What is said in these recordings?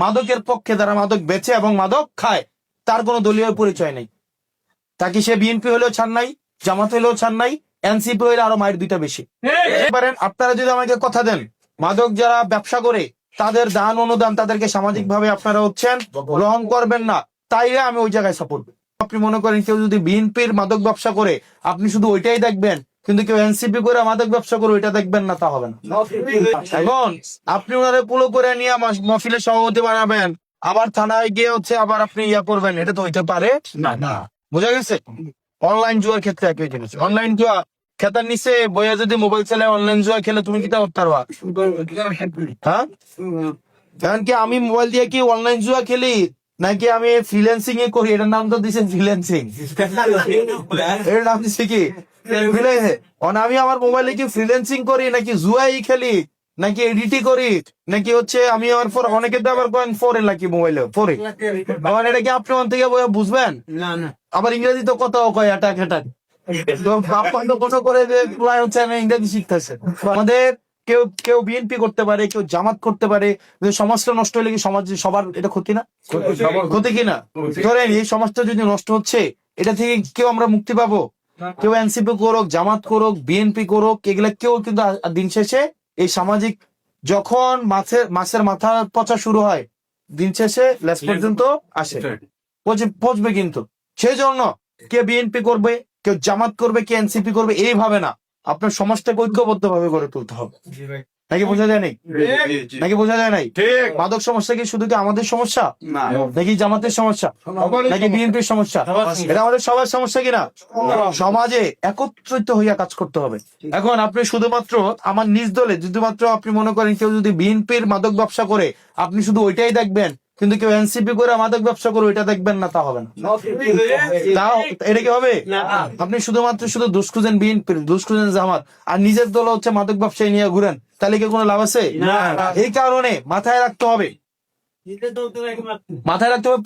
মাদকের পক্ষে যারা মাদক বেচে এবং মাদক খায় তার কোনো দলীয় পরিচয় নেই। তাকে সে বিএনপি হলেও ছাড় নাই, জামাত হলেও ছাড় নাই, এনসিপি হলে আরো মায়ের দুইটা বেশি। পারেন আপনারা যদি আমাকে কথা দেন, মাদক যারা ব্যবসা করে তাদের দান অনুদান তাদেরকে সামাজিক ভাবে আপনারা গ্রহণ করবেন না, তাইলে আমি ওই জায়গায় সাপোর্ট। আপনি মনে করেন কেউ যদি বিএনপির মাদক ব্যবসা করে আপনি শুধু ওইটাই দেখবেন, কিন্তু কেউ এনসিপি করে মাদক ব্যবসা করে ওইটা দেখবেন না, তা হবে না। এখন আপনি ওনারে পুরো করে নিয়ে মহফিলের সভাপতি বানাবেন, আবার থানায় গিয়ে আবার আপনি করবেন, এটা তো হইতে পারে না। বোঝা গেছে? অনলাইন জুয়ার ক্ষেত্রে একই জিনিস। অনলাইন জুয়া খেতার নিচে বইয়া যদি মোবাইল চালায় অনলাইন জুয়া খেলে তুমি কিটা করতে পারবা? হ্যাঁ, কারণ কি আমি মোবাইল দিয়ে কি অনলাইন জুয়া খেলি নাকি আমি ফ্রিল্যান্সিং এ করি? এটার নাম তো দিচ্ছেন ফ্রিল্যান্সিং, এর নাম দিচ্ছে কি? আমি আমার মোবাইলে কি ফ্রিল্যান্সিং করি নাকি জুয়াই খেলি নাকি এডিটি করি নাকি আমি আমার অনেকে আবার ফোরে নাকি মোবাইলে ফোরে, আবার এটা কি আপনি ওখান থেকে বুঝবেন? আবার ইংরেজি তো কত কয় অ্যাটাক অ্যাটাক কোনো করে ইংরেজি শিখতেছে। আমাদের কেউ কেউ বিএনপি করতে পারে, কেউ জামাত করতে পারে, সমাজটা নষ্ট হলে কি সমাজ সবার এটা ক্ষতি না? ক্ষতি কিনা? ধরেন এই সমাজটা যদি নষ্ট হচ্ছে, এটা থেকে কেউ আমরা মুক্তি পাবো? কেউ এনসিপি করুক, জামাত করুক, বিএনপি করুক, এগুলা কেউ কিন্তু দিন শেষে এই সামাজিক যখন মাছের মাথা পচা শুরু হয়, দিন শেষে লেস পর্যন্ত আসে, পচবে। কিন্তু সেই জন্য কে বিএনপি করবে, কেউ জামাত করবে, কে এনসিপি করবে, এইভাবে না, আপনার সমাজটাকে ঐক্যবদ্ধ ভাবে গড়ে তুলতে হবে। নাকি বোঝা যায় নাই? নাকি বোঝা যায় নাই? মাদক সমস্যা কি শুধু কি আমাদের সমস্যা নাকি জামাতের সমস্যা নাকি বিএনপির সমস্যা? এটা আমাদের সবার সমস্যা কিনা? সমাজে একত্রিত হইয়া কাজ করতে হবে। এখন আপনি শুধুমাত্র আমার নিজ দলে শুধুমাত্র আপনি মনে করেন কেউ যদি বিএনপির মাদক ব্যবসা করে আপনি শুধু ওইটাই দেখবেন, কিন্তু কেউ এনসিপি করে মাদক ব্যবসা করে ওইটা দেখবেন না, তা হবে না। এটা কি হবে? আপনি শুধু দোষ খুঁজেন বিএনপির, দোষ খুঁজেন জামাত, আর নিজের দল মাদক ব্যবসায়ী নিয়ে ঘুরেন, তাহলে কি কোনো লাভ আছে? এই কারণে মাথায় রাখতে হবে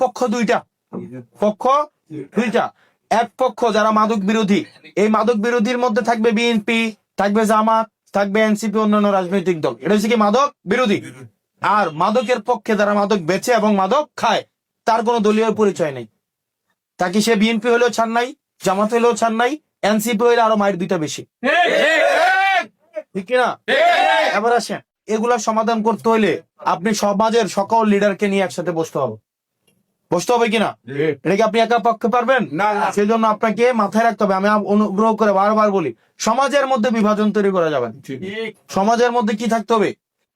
পক্ষ দুইটা। এক পক্ষ যারা মাদক বিরোধী, এই মাদক বিরোধীর মধ্যে থাকবে বিএনপি, থাকবে জামাত, থাকবে এনসিপি, অন্যান্য রাজনৈতিক দল। এটা হচ্ছে কি মাদক বিরোধী। আর মাদকের পক্ষে যারা মাদক বেচে এবং মাদক খায় তার কোনো দলীয় পরিচয় নেই। তাকে সে বিএনপি হলেও ছাড় নাই, জামাত হলেও ছাড় নাই, এনসিপি হলে আরো মায়ের দুইটা বেশি। ঠিক কিনা? এবার আসেন, এগুলা সমাধান করতে হইলে আপনি সমাজের সকল লিডারকে নিয়ে একসাথে বসতে হবে কিনা? এটা কি আপনি একা পক্ষে পারবেন? সেই জন্য আপনাকে মাথায় রাখতে হবে, আমি অনুগ্রহ করে বারবার বলি, সমাজের মধ্যে বিভাজন তৈরি করা যাবে। সমাজের মধ্যে কি থাকতে হবে?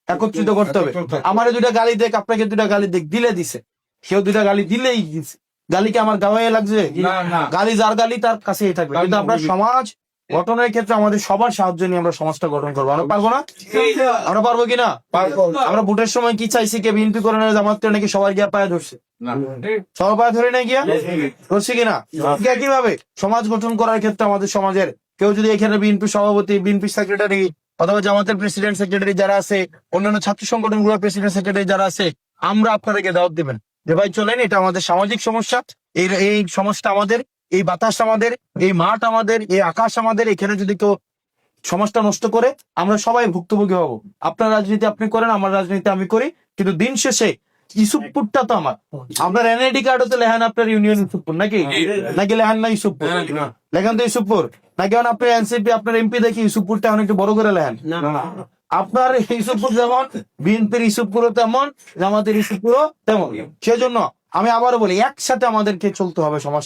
একত্রিত করতে হবে। আমার দুইটা গালি দেখ, আপনাকে দুইটা গালি দেখ, দিলে দিছে, কেউ দুইটা গালি দিলেই দিছে, গালিকে আমার গাওয়াই লাগছে? গালি যার গালি তার কাছেই থাকবে। কিন্তু আমরা সমাজ গঠনের ক্ষেত্রে আমাদের সবার সাহায্য নিয়ে আমরা সমাজটা গঠন করবো। আমরা পারবো না? আমরা পারবো কিনা? আমরা ভোটের সময় কি চাইছি? কে বিএনপি করে জামাত করে নাকি সবাই গিয়া পায়ে ধরছে? সবার পায়ে ধরে নাই গিয়া ধরছে কিনা? একইভাবে সমাজ গঠন করার ক্ষেত্রে আমাদের সমাজের কেউ যদি এখানে বিএনপি সভাপতি, বিএনপি সেক্রেটারি অথবা জামাতের প্রেসিডেন্ট সেক্রেটারি যারা আছে, অন্যান্য ছাত্র সংগঠনগুলোর প্রেসিডেন্ট সেক্রেটারি যারা আছে, আমরা আপনাদেরকে দাওয়াত দিবেন যে ভাই চলেন, এটা আমাদের সামাজিক সমস্যা, এই সমাজটা আমাদের, এই বাতাস আমাদের, এই মাঠ আমাদের, এই আকাশ আমাদের। এখানে যদি কেউ সমাজটা নষ্ট করে আমরা সবাই ভুক্তভোগী হব। আপনার রাজনীতি আপনি করেন, আমার রাজনীতি আমি করি, কিন্তু দিন শেষে ইউসুফপুরটা তো আমার। আপনার এনআইডি কার্ড হতে লেখান আপনার ইউনিয়ন ইউসুফপুর, নাকি লেখান না ইউসুফপুর? লেখান তো ইউসুফপুর নাকি? আপনার এনসিপি আপনার এমপি দেখি ইউসুফপুরটা অনেক একটু বড় করে লেখান। আপনার ইউসুফপুর যেমন, বিএনপির ইউসুফপুরও তেমন, জামাতের ইউসুফপুরও তেমন। সেজন্য আমি আবারও বলি, একসাথে আমাদেরকে চলতে হবে সমাজ।